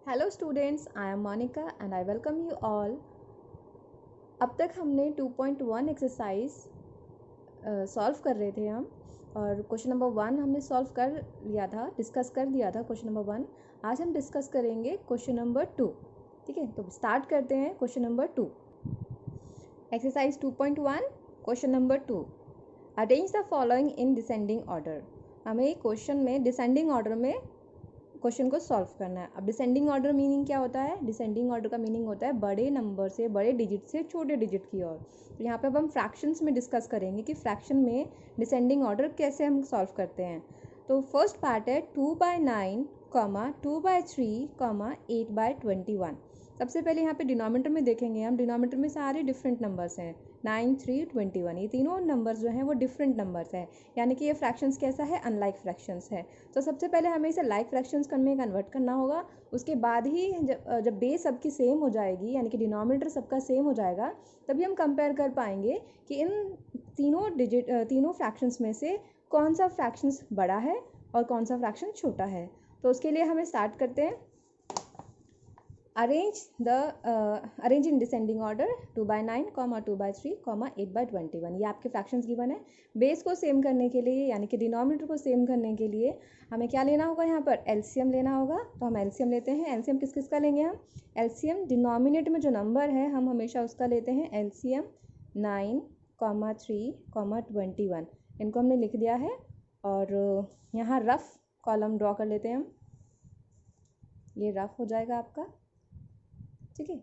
Hello students, I am Monika and I welcome you all. अब तक हमने 2.1 एक्सरसाइज सॉल्व कर रहे थे हम, और क्वेश्चन नंबर 1 हमने सॉल्व कर लिया था, डिस्कस कर लिया था क्वेश्चन नंबर 1। आज हम डिस्कस करेंगे क्वेश्चन नंबर 2। ठीक है, तो स्टार्ट करते हैं question number 2। Exercise 2.1 question number 2, arrange the following in descending order. हमें क्वेश्चन में डिसेंडिंग ऑर्डर में क्वेश्चन को सॉल्व करना है। अब डिसेंडिंग ऑर्डर मीनिंग क्या होता है? डिसेंडिंग ऑर्डर का मीनिंग होता है बड़े नंबर से, बड़े डिजिट से छोटे डिजिट की ओर। तो यहाँ पे अब हम फ्रैक्शंस में डिस्कस करेंगे कि फ्रैक्शन में डिसेंडिंग ऑर्डर कैसे हम सॉल्व करते हैं। तो फर्स्ट पार्ट है 2/9, 2/3, 8/21। सबसे पहले यहाँ पे डिनोमिनेटर में देखेंगे हम। डिनोमिनेटर में सारे डिफरेंट नंबर्स हैं, 9, 3, 21। ये तीनों नंबर्स जो हैं वो डिफरेंट नंबर्स हैं, यानी कि ये फ्रैक्शंस कैसा है? अनलाइक फ्रैक्शंस है। तो सबसे पहले हमें इसे लाइक फ्रैक्शंस में कन्वर्ट करना होगा। उसके बाद ही जब बेस सबकी सेम हो जाएगी, यानी कि डिनोमिनेटर सबका सेम हो जाएगा, तभी हम कंपेयर कर पाएंगे कि इन तीनों फ्रैक्शंस में से कौन सा फ्रैक्शंस बड़ा है और कौन सा फ्रैक्शन छोटा है। तो उसके लिए हमें स्टार्ट करते हैं। Arrange in descending order 2/9, 2/3, 8/21। ये आपके फ्रैक्शंस गिवन है। बेस को सेम करने के लिए, यानी कि डिनोमिनेटर को सेम करने के लिए हमें क्या लेना होगा? यहाँ पर एलसीएम लेना होगा। तो हम एलसीएम लेते हैं। एलसीएम किस किस का लेंगे हम? एलसीएम डिनोमिनेटर में जो नंबर है हम हमेशा उसका लेते हैं एलसीएम। 9, 3, 21 इनको हमने लिख दिया है। और यहाँ रफ कॉलम ड्रॉ कर लेते हैं हम। ये रफ हो जाएगा आपका। ठीक है,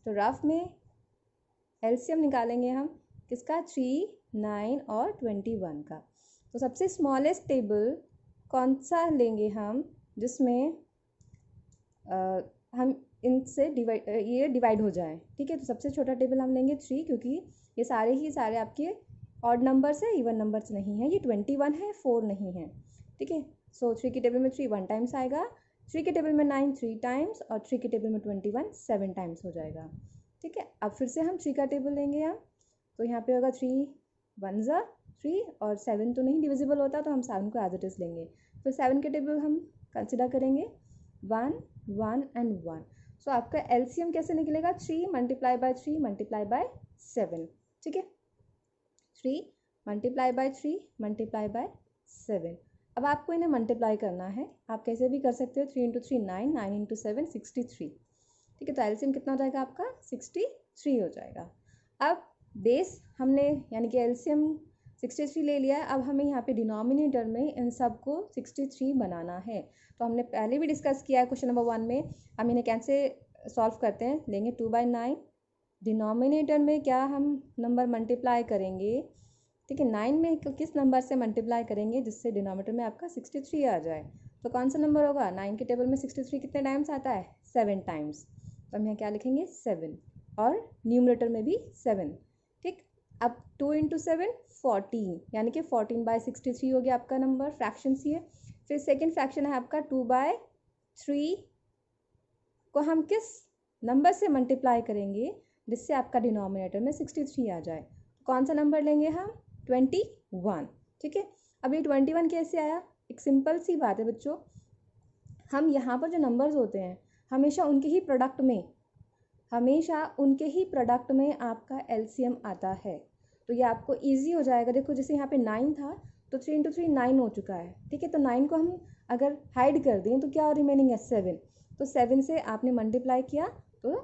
तो रफ में एलसीएम निकालेंगे हम किसका? 3, 9 और 21 का। तो सबसे स्मॉलेस्ट टेबल कौन सा लेंगे हम जिसमें हम इनसे ये डिवाइड हो जाए? ठीक है, तो सबसे छोटा टेबल हम लेंगे 3, क्योंकि ये सारे आपके ऑड नंबर्स है, इवन नंबर्स नहीं है। ये 21 है, 4 नहीं है। ठीक है, सो 3 की टेबल में 3 1 टाइम्स आएगा, 3 के टेबल में 9 3 टाइम्स, और 3 के टेबल में 21 7 टाइम्स हो जाएगा। ठीक है, अब फिर से हम 3 का टेबल लेंगे हम। तो यहाँ पे होगा 3 1 ज़ा 3, और 7 तो नहीं डिविजिबल होता, तो हम 7 को एज इट इज़ लेंगे। फिर 7 के टेबल हम कंसिडर करेंगे 1 1 एंड 1। सो आपका एलसीएम कैसे निकलेगा? 3 मल्टीप्लाई बाय 3 मल्टीप्लाई बाय 7। ठीक है, 3 मल्टीप्लाई बाय 3 मल्टीप्लाई बाय 7। अब आपको इन्हें मल्टीप्लाई करना है। आप कैसे भी कर सकते हो। 3 इंटू 3 9, 9 इंटू 7 63। ठीक है, तो एलसीएम कितना हो जाएगा आपका? 63 हो जाएगा। अब बेस हमने, यानी कि एलसीएम 63 ले लिया है। अब हमें यहाँ पे डिनोमिनेटर में इन सब को 63 बनाना है। तो हमने पहले भी डिस्कस किया है क्वेश्चन नंबर 1 में। हम इन्हें कैसे सॉल्व करते हैं? लेंगे 2/9, डिनोमिनेटर में क्या हम नंबर मल्टीप्लाई करेंगे? ठीक है, 9 में किस नंबर से मल्टीप्लाई करेंगे जिससे डिनोमिनेटर में आपका 63 आ जाए? तो कौन सा नंबर होगा? 9 के टेबल में 63 कितने टाइम्स आता है? 7 टाइम्स। तो हम यहाँ क्या लिखेंगे? 7, और न्यूमरेटर में भी 7। ठीक, अब 2 इंटू 7 14, यानी कि 14/63 हो गया आपका नंबर, फ्रैक्शन सी है। फिर सेकेंड फ्रैक्शन है आपका 2/3 को हम किस नंबर से मल्टीप्लाई करेंगे जिससे आपका डिनोमिनेटर में 63 आ जाए? कौन सा नंबर लेंगे हम? 21। ठीक है, अब ये 21 कैसे आया? एक सिंपल सी बात है बच्चों, हम यहाँ पर जो नंबर्स होते हैं हमेशा उनके ही प्रोडक्ट में आपका एलसीएम आता है। तो ये आपको इजी हो जाएगा। देखो, जैसे यहाँ पे 9 था, तो 3 इंटू 3 9 हो चुका है। ठीक है, तो 9 को हम अगर हाइड कर दें तो क्या रिमेनिंग है? 7। तो 7 से आपने मल्टीप्लाई किया तो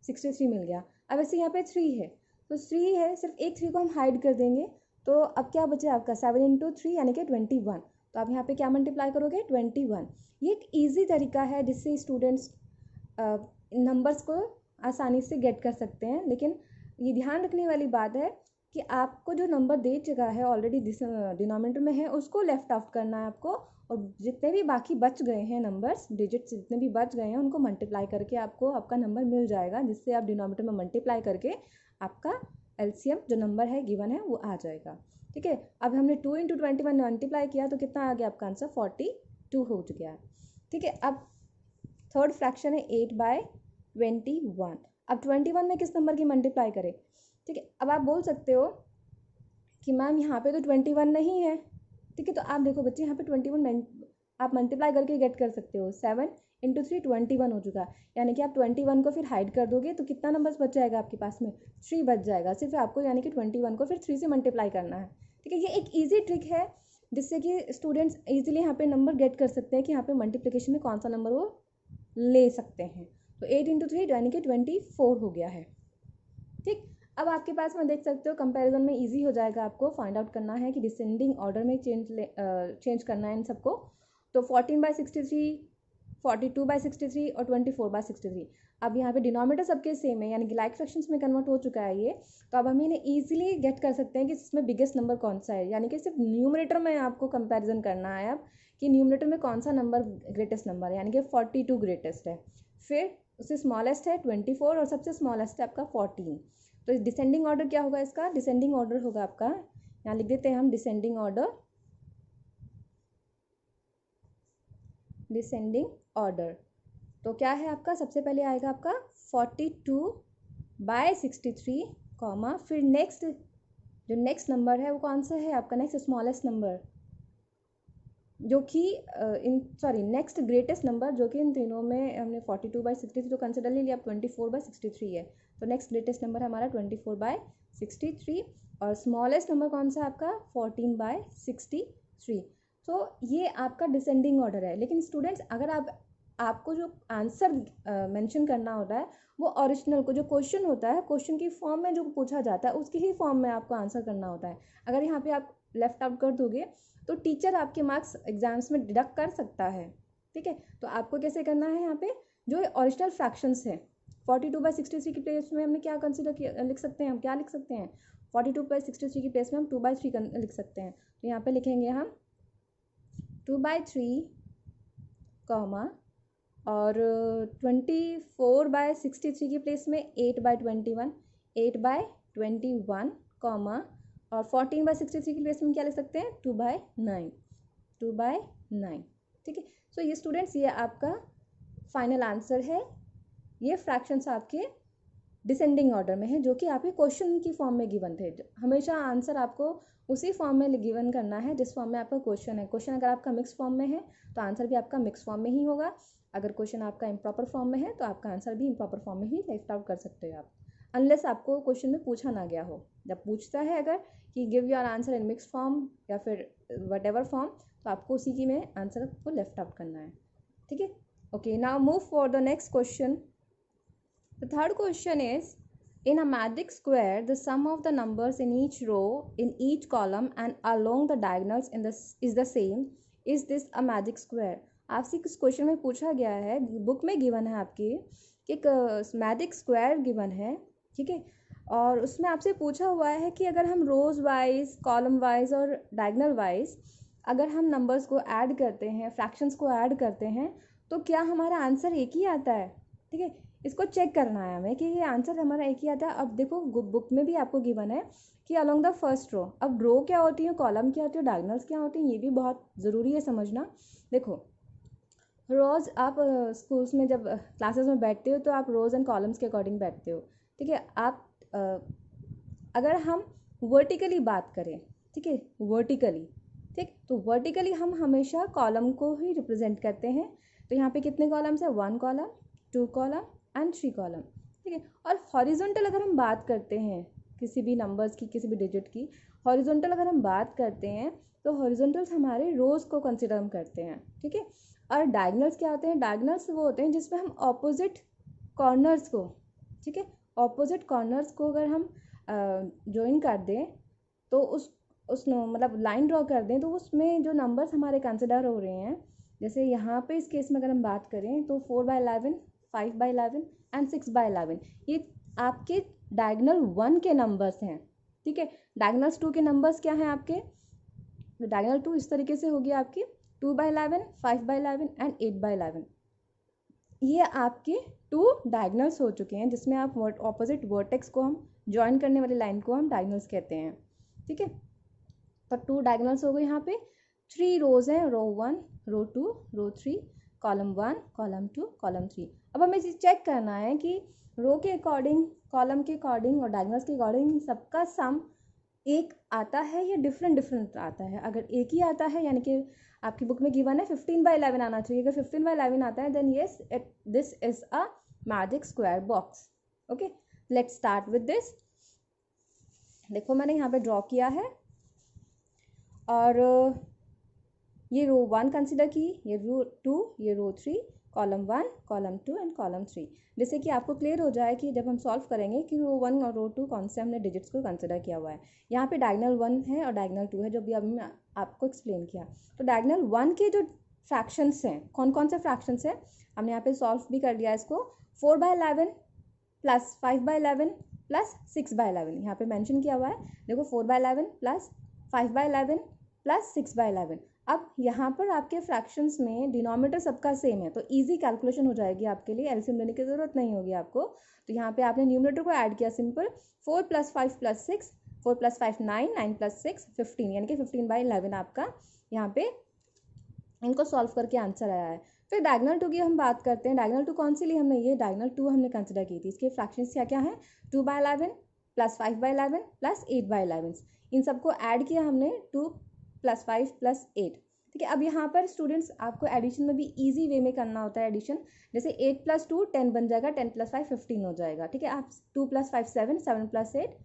63 मिल गया। अब ऐसे यहाँ पे 3 है, तो 3 है, सिर्फ एक 3 को हम हाइड कर देंगे, तो अब क्या बचे आपका? 7 इंटू 3 यानी कि 21। तो आप यहाँ पे क्या मल्टीप्लाई करोगे? 21। ये एक ईजी तरीका है जिससे स्टूडेंट्स नंबर्स को आसानी से गेट कर सकते हैं। लेकिन ये ध्यान रखने वाली बात है कि आपको जो नंबर दे चुका है ऑलरेडी डिनोमिनेटर में है, उसको लेफ्ट आउट करना है आपको, और जितने भी बाकी बच गए हैं नंबर्स, डिजिट्स जितने भी बच गए हैं, उनको मल्टीप्लाई करके आपको आपका नंबर मिल जाएगा, जिससे आप डिनोमिनेटर में मल्टीप्लाई करके आपका एलसीएम जो नंबर है गिवन है वो आ जाएगा। ठीक है, अब हमने 2 इंटू 21 मल्टीप्लाई किया तो कितना आ गया आपका आंसर? 42 हो गया है। ठीक है, अब थर्ड फ्रैक्शन है 8/21। अब 21 में किस नंबर की मल्टीप्लाई करें? ठीक है, अब आप बोल सकते हो कि मैम यहाँ पे तो 21 नहीं है। ठीक है, तो आप देखो बच्चे, यहाँ पे 21 आप मल्टीप्लाई करके गेट कर सकते हो। 7 इंटू 3 21 हो चुका, यानी कि आप 21 को फिर हाइड कर दोगे तो कितना नंबर्स बच जाएगा आपके पास में, 3 बच जाएगा सिर्फ आपको, यानी कि 21 को फिर 3 से मल्टीप्लाई करना है। ठीक है, ये एक ईजी ट्रिक है जिससे कि स्टूडेंट्स ईजिली यहाँ पे नंबर गेट कर सकते हैं कि यहाँ पे मल्टीप्लिकेशन में कौन सा नंबर वो ले सकते हैं। तो 8 इंटू 3 यानी कि 24 हो गया है। ठीक, अब आपके पास में देख सकते हो कंपैरिजन में इजी हो जाएगा, आपको फाइंड आउट करना है कि डिसेंडिंग ऑर्डर में चेंज करना है इन सबको। तो 14/63, 42/63 और 24/63। अब यहाँ पे डिनोमिनेटर सबके सेम है, यानी कि लाइक फ्रैक्शंस में कन्वर्ट हो चुका है ये। तो अब हम इन्हें ईजिली गेट कर सकते हैं कि इसमें बिगेस्ट नंबर कौन सा है, यानी कि सिर्फ न्यूमरेटर में आपको कंपैरिजन करना है अब कि न्यूमरेटर में कौन सा नंबर ग्रेटेस्ट नंबर है, यानी कि 42 ग्रेटेस्ट है, फिर उससे स्मॉलेस्ट है 24 और सबसे स्मॉलेस्ट है आपका 14। तो डिसेंडिंग ऑर्डर क्या होगा इसका, डिसेंडिंग ऑर्डर होगा आपका, यहाँ लिख देते हैं हम डिसेंडिंग ऑर्डर, डिसेंडिंग ऑर्डर। तो क्या है आपका, सबसे पहले आएगा आपका 42/63 कॉमा, फिर नेक्स्ट जो नेक्स्ट नंबर है वो कौन सा है आपका, नेक्स्ट स्मॉलेस्ट नंबर जो कि नेक्स्ट ग्रेटेस्ट नंबर जो कि इन तीनों में हमने 42/63 तो कंसिडर ले लिया, अब 24/63 है। तो नेक्स्ट ग्रेटेस्ट नंबर है हमारा 24/63 और स्मॉलेस्ट नंबर कौन सा है आपका 14/63। तो ये आपका डिसेंडिंग ऑर्डर है। लेकिन स्टूडेंट्स अगर आपको जो आंसर मेंशन करना होता है वो ओरिजिनल को जो क्वेश्चन होता है, क्वेश्चन की फॉर्म में जो पूछा जाता है उसकी ही फॉर्म में आपको आंसर करना होता है। अगर यहाँ पे आप लेफ्ट आउट कर दोगे तो टीचर आपके मार्क्स एग्जाम्स में डिडक्ट कर सकता है। ठीक है, तो आपको कैसे करना है, यहाँ पे जो ओरिजिनल फ्रैक्शंस है 42/63 की प्लेस में हमने क्या कंसिडर किया, लिख सकते हैं हम क्या लिख सकते हैं, 42/63 की प्लेस में हम 2/3 लिख सकते हैं। तो यहाँ पे लिखेंगे हम 2/3 कॉमा और 24/63 की प्लेस में 8/21, 8/21 कॉमा और 14/63 की प्लेस में क्या लिख सकते हैं 2/9, 2/9। ठीक है, सो ये स्टूडेंट्स ये आपका फाइनल आंसर है। ये फ्रैक्शंस आपके डिसेंडिंग ऑर्डर में है जो कि आपके क्वेश्चन की फॉर्म में गिवन थे। हमेशा आंसर आपको उसी फॉर्म में गिवन करना है जिस फॉर्म में आपका क्वेश्चन है। क्वेश्चन अगर आपका मिक्स फॉर्म में है तो आंसर भी आपका मिक्स फॉर्म में ही होगा, अगर क्वेश्चन आपका इम्प्रॉपर फॉर्म में है तो आपका आंसर भी इम्प्रॉपर फॉर्म में ही लेफ्ट आउट कर सकते हो आप, अनलेस आपको क्वेश्चन में पूछा ना गया हो। जब पूछता है अगर कि give your answer in mix form या फिर वट एवर फॉर्म, तो आपको उसी की में आंसर को लेफ्ट आउट करना है। ठीक है, okay, now move for the next question. The third question is, in a magic square, the sum of the numbers in each row, in each column and along the diagonals is the same. Is this a magic square? आपसे इस question में पूछा गया है, book में given है आपकी एक मैजिक स्क्वायर गिवन है। ठीक है, और उसमें आपसे पूछा हुआ है कि अगर हम रोज वाइज, कॉलम वाइज और डायगनल वाइज अगर हम नंबर्स को ऐड करते हैं, फ्रैक्शंस को ऐड करते हैं तो क्या हमारा आंसर एक ही आता है। ठीक है, इसको चेक करना है हमें कि ये आंसर हमारा एक ही आता है। अब देखो बुक में भी आपको गिवन है कि अलोंग द फर्स्ट रो, अब रो क्या होती है, कॉलम क्या होती है, डायगनल्स क्या होती हैं, ये भी बहुत ज़रूरी है समझना। देखो रोज़ आप स्कूल्स में जब क्लासेस में बैठते हो तो आप रोज़ एंड कॉलम्स के अकॉर्डिंग बैठते हो। ठीक है, आप अगर हम वर्टिकली बात करें, ठीक है वर्टिकली, ठीक, तो वर्टिकली हम हमेशा कॉलम को ही रिप्रेजेंट करते हैं। तो यहाँ पे कितने कॉलम्स है, 1 कॉलम, 2 कॉलम एंड 3 कॉलम। ठीक है, और हॉरिजॉन्टल अगर हम बात करते हैं किसी भी नंबर्स की, किसी भी डिजिट की, हॉरिजॉन्टल अगर हम बात करते हैं तो हॉरिजॉन्टल्स हमारे रोज को कंसिडर हम करते हैं। ठीक है, और डायगनल्स क्या होते हैं, डायगनल्स वो होते हैं जिसमें हम ऑपोजिट कॉर्नर्स को, ठीक है ऑपोजिट कॉर्नर्स को अगर हम ज्वाइन कर दें तो उस मतलब लाइन ड्रॉ कर दें तो उसमें जो नंबर्स हमारे कंसिडर हो रहे हैं, जैसे यहाँ पे इस केस में अगर हम बात करें तो 4/11, 5/11 एंड 6/11 ये आपके डायगनल 1 के नंबर्स हैं। ठीक है, डायगनल्स 2 के नंबर्स क्या हैं आपके, डायगनल 2 इस तरीके से होगी आपकी 2/11, 5/11 एंड 8/11। ये आपके 2 डायगनल्स हो चुके हैं जिसमें आप ऑपोजिट वर्टेक्स को हम ज्वाइन करने वाली लाइन को हम डायगनल्स कहते हैं। ठीक है, तो 2 डायगनल्स हो गए। यहाँ पे 3 रोज हैं, रो 1, रो 2, रो 3, कॉलम 1, कॉलम 2, कॉलम 3। अब हमें चेक करना है कि रो के अकॉर्डिंग, कॉलम के अकॉर्डिंग और डायगनल्स के अकॉर्डिंग सबका सम एक आता है या डिफरेंट डिफरेंट आता है? अगर एक ही आता है यानी कि आपकी बुक में गिवन है 15/11 आना चाहिए, अगर 15/11 आता है then yes this is a magic square box. Okay, let's start with this. देखो मैंने यहाँ पे ड्रॉ किया है और ये रो 1 कंसिडर की, ये रो 2, ये रो 3, कॉलम 1, कॉलम 2 एंड कॉलम 3, जिससे कि आपको क्लियर हो जाए कि जब हम सॉल्व करेंगे कि रो 1 और रो 2 कौन से हमने डिजिट्स को कंसिडर किया हुआ है। यहाँ पे डायगोनल 1 है और डायगोनल 2 है, जो भी अभी मैं आपको एक्सप्लेन किया। तो डायगोनल 1 के जो फ्रैक्शंस हैं, कौन कौन से फ्रैक्शंस हैं, हमने यहाँ पे सॉल्व भी कर लिया इसको। 4/11 प्लस 5/11 प्लस 6/11 यहाँ पे मेंशन किया हुआ है। देखो 4/11 प्लस 5/11 प्लस 6/11। अब यहाँ पर आपके फ्रैक्शंस में डिनोमिनेटर सबका सेम है, तो इजी कैलकुलेशन हो जाएगी आपके लिए, एलसीएम लेने की ज़रूरत नहीं होगी आपको। तो यहाँ पे आपने न्यूमरेटर को ऐड किया सिंपल, 4 + 5 + 6, 4 + 5 9, 9 + 6 15, यानी कि 15/11 आपका यहाँ पे इनको सॉल्व करके आंसर आया है। फिर डायगोनल 2 की हम बात करते हैं। डायगोनल 2 कौन सी ली हमने, ये डायगोनल 2 हमने कंसिडर की थी। इसके फ्रैक्शंस क्या क्या हैं, 2/11 प्लस 5/11 प्लस 8/11, इन सबको ऐड किया हमने, 2 + 5 + 8। ठीक है, अब यहाँ पर स्टूडेंट्स आपको एडिशन में भी इजी वे में करना होता है एडिशन। जैसे 8 + 2 10 बन जाएगा, 10 + 5 15 हो जाएगा। ठीक है, आप 2 + 5 7, 7 + 8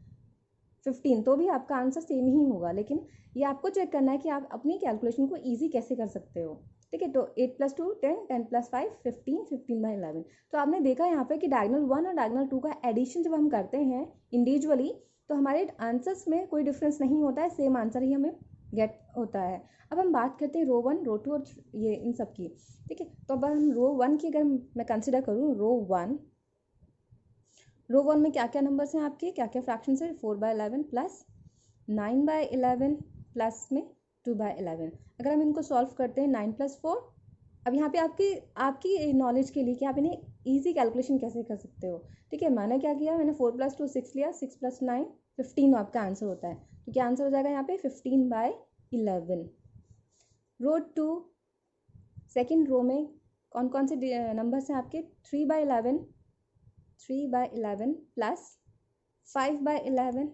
15, तो भी आपका आंसर सेम ही होगा, लेकिन ये आपको चेक करना है कि आप अपनी कैलकुलेशन को ईजी कैसे कर सकते हो। ठीक है, तो 8 + 2 10, 10 + 5 15, 15/11। तो आपने देखा यहाँ पे कि डायगोनल 1 और डायगोनल 2 का एडिशन जब हम करते हैं इंडिविजुअली, तो हमारे आंसर्स में कोई डिफरेंस नहीं होता है, सेम आंसर ही हमें गेट होता है। अब हम बात करते हैं रो 1, रो 2 और ये इन सब की। ठीक है, तो अब हम रो 1 की अगर मैं कंसिडर करूँ, रो 1 में क्या क्या नंबर्स हैं आपके, क्या क्या फ्रैक्शन है, 4/11 प्लस 9/11 प्लस में 2/11। अगर हम इनको सॉल्व करते हैं 9 + 4, अब यहाँ पे आपकी आपकी नॉलेज के लिए कि आप इन्हें इजी कैलकुलेशन कैसे कर सकते हो। ठीक है, मैंने क्या किया, मैंने 4 + 2 6 लिया, 6 + 9 15 आपका आंसर होता है। तो क्या आंसर हो जाएगा यहाँ पे 15/11। रो 2 सेकेंड रो में कौन कौन से नंबर्स हैं आपके, 3/11 प्लस 5/11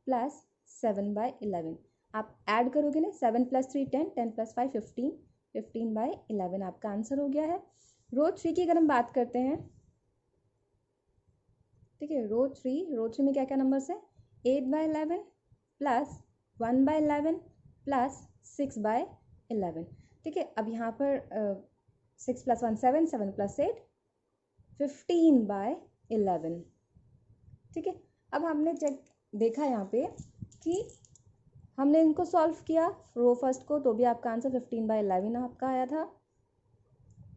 प्लस 7/11। आप ऐड करोगे ना, 7 + 3 10, 10 + 5 15, 15/11 आपका आंसर हो गया है। रो 3 की अगर हम बात करते हैं, ठीक है, रो 3 में क्या क्या नंबर्स है, 8/11 प्लस 1/11 प्लस 6/11। ठीक है, अब यहाँ पर 6 + 1 7, 7 + 8 15/11। ठीक है, अब हमने चेक देखा यहाँ पे कि हमने इनको सॉल्व किया रो फर्स्ट को, तो भी आपका आंसर 15/11 आपका आया था।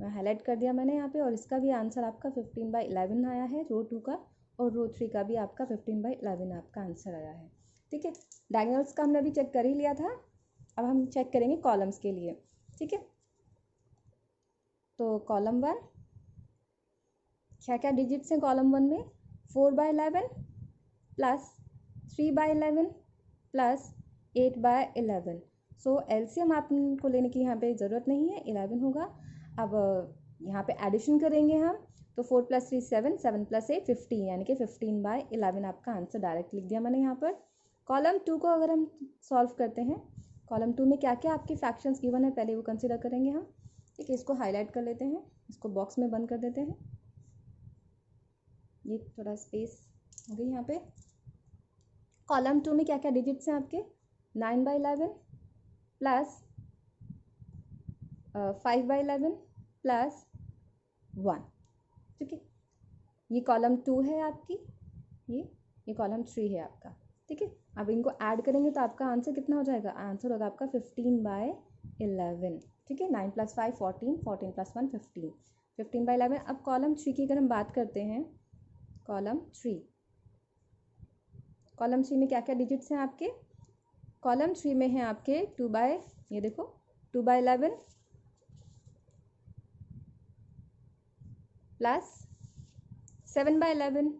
मैं हाईलाइट कर दिया मैंने यहाँ पे, और इसका भी आंसर आपका 15/11 आया है रो 2 का, और रो 3 का भी आपका 15/11 आपका आंसर आया है। ठीक है, डायगोनल्स का हमने अभी चेक कर ही लिया था, अब हम चेक करेंगे कॉलम्स के लिए। ठीक है, तो कॉलम 1, क्या क्या डिजिट्स हैं कॉलम 1 में, 4/11 प्लस 3/11 प्लस 8/11। सो एलसीएम आपको लेने की यहाँ पे ज़रूरत नहीं है, 11 होगा। अब यहाँ पे एडिशन करेंगे हम, तो 4 + 3 7, 7 + 8 15, यानी कि 15/11 आपका आंसर डायरेक्ट लिख दिया मैंने यहाँ पर। कॉलम 2 को अगर हम सॉल्व करते हैं, कॉलम 2 में क्या क्या आपके फ्रैक्शंस गिवन है पहले वो कंसिडर करेंगे हम। ठीक है, इसको हाईलाइट कर लेते हैं, इसको बॉक्स में बंद कर देते हैं, ये थोड़ा स्पेस हो गई यहाँ पे। कॉलम 2 में क्या क्या डिजिट्स हैं आपके, 9/11 प्लस 5/11 प्लस 1। ठीक है, ये कॉलम 2 है आपकी, ये कॉलम 3 है आपका। ठीक है, अब इनको ऐड करेंगे तो आपका आंसर कितना हो जाएगा, आंसर होगा आपका 15/11। ठीक है, 9 + 5 14, 14 + 1 15, 15/11। अब कॉलम 3 की अगर हम बात करते हैं, कॉलम 3 में क्या क्या डिजिट्स हैं आपके, कॉलम 3 में है आपके ये देखो 2/11 प्लस 7/11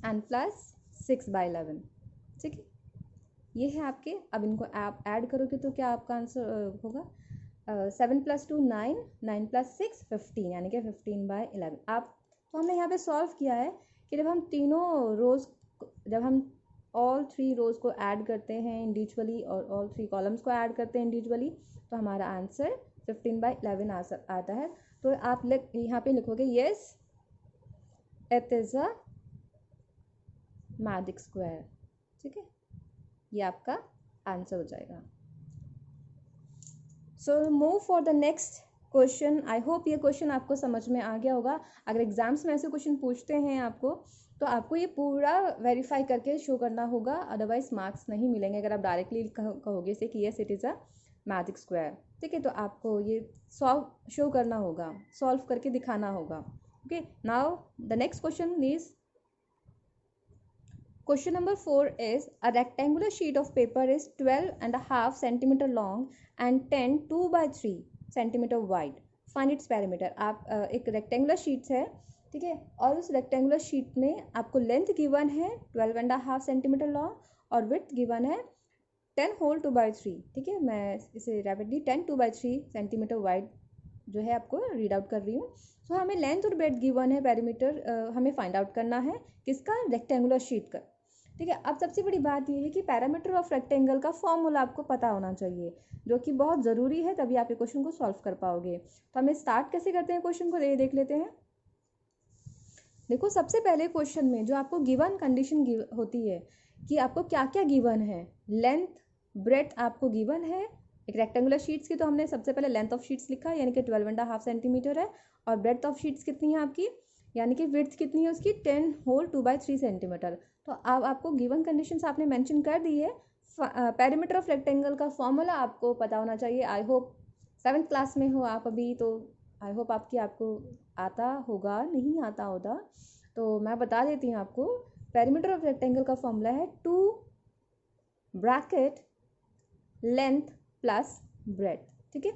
एंड प्लस 6/11। ठीक है, ये है आपके। अब इनको आप ऐड करोगे तो क्या आपका आंसर होगा, 7 + 2 9, 9 + 6 15, यानी कि 15/11। आप तो हमने यहाँ पे सॉल्व किया है कि जब हम तीनों रोज जब हम ऑल 3 रोज को ऐड करते हैं इंडिविजुअली और ऑल 3 कॉलम्स को ऐड करते हैं इंडिविजुअली, तो हमारा आंसर 15/11 आता है। तो आप यहाँ पे लिखोगे yes it is a magic square. ठीक है, ये आपका आंसर हो जाएगा। So move for the next question. I hope ये क्वेश्चन आपको समझ में आ गया होगा। अगर एग्जाम्स में ऐसे क्वेश्चन पूछते हैं आपको, तो आपको ये पूरा वेरीफाई करके शो करना होगा, अदरवाइज मार्क्स नहीं मिलेंगे अगर आप डायरेक्टली कहोगे इसे कि yes it is a magic square. ठीक है, तो आपको ये शो करना होगा, सॉल्व करके दिखाना होगा। Okay, now the next question is question number 4 is a rectangular sheet of paper is 12.5 centimeter long and 10 2/3 centimeter wide. Find its perimeter. आप एक रेक्टेंगुलर शीट है, ठीक है, और उस रेक्टेंगुलर शीट में आपको लेंथ गिवन है 12.5 सेंटीमीटर लॉन्ग और विड्थ गिवन है 10 होल 2/3। ठीक है, मैं इसे रैपिडली 10 2/3 सेंटीमीटर वाइड जो है आपको रीड आउट कर रही हूँ। सो हमें लेंथ और ब्रेड्थ गिवन है, पेरीमीटर हमें फाइंड आउट करना है किसका, रेक्टेंगुलर शीट का। ठीक है, अब सबसे बड़ी बात यह है कि पैरामीटर ऑफ रेक्टेंगल का फॉर्मूला आपको पता होना चाहिए, जो कि बहुत ज़रूरी है, तभी आप ये क्वेश्चन को सॉल्व कर पाओगे। तो हमें स्टार्ट कैसे करते हैं क्वेश्चन को, ये देख लेते हैं। देखो, सबसे पहले क्वेश्चन में जो आपको गिवन कंडीशन होती है कि आपको क्या क्या गिवन है, लेंथ ब्रेड्थ आपको गिवन है एक रेक्टेंगुलर शीट्स की, तो हमने सबसे पहले लेंथ ऑफ शीट्स लिखा यानी कि 12.5 सेंटीमीटर है, और ब्रेड्थ ऑफ शीट्स कितनी है आपकी, यानी कि विड्थ कितनी है उसकी 10 होल 2/3 सेंटीमीटर। तो अब आपको गिवन कंडीशंस आपने मेंशन कर दी है। पेरीमीटर ऑफ रेक्टेंगल का फॉर्मूला आपको पता होना चाहिए। आई होप 7th क्लास में हो आप अभी, तो आई होप आपको आता होगा, नहीं आता होगा तो मैं बता देती हूँ आपको। पेरीमीटर ऑफ रेक्टेंगल का फॉर्मूला है 2 ब्रैकेट लेंथ प्लस ब्रेड्थ। ठीक है,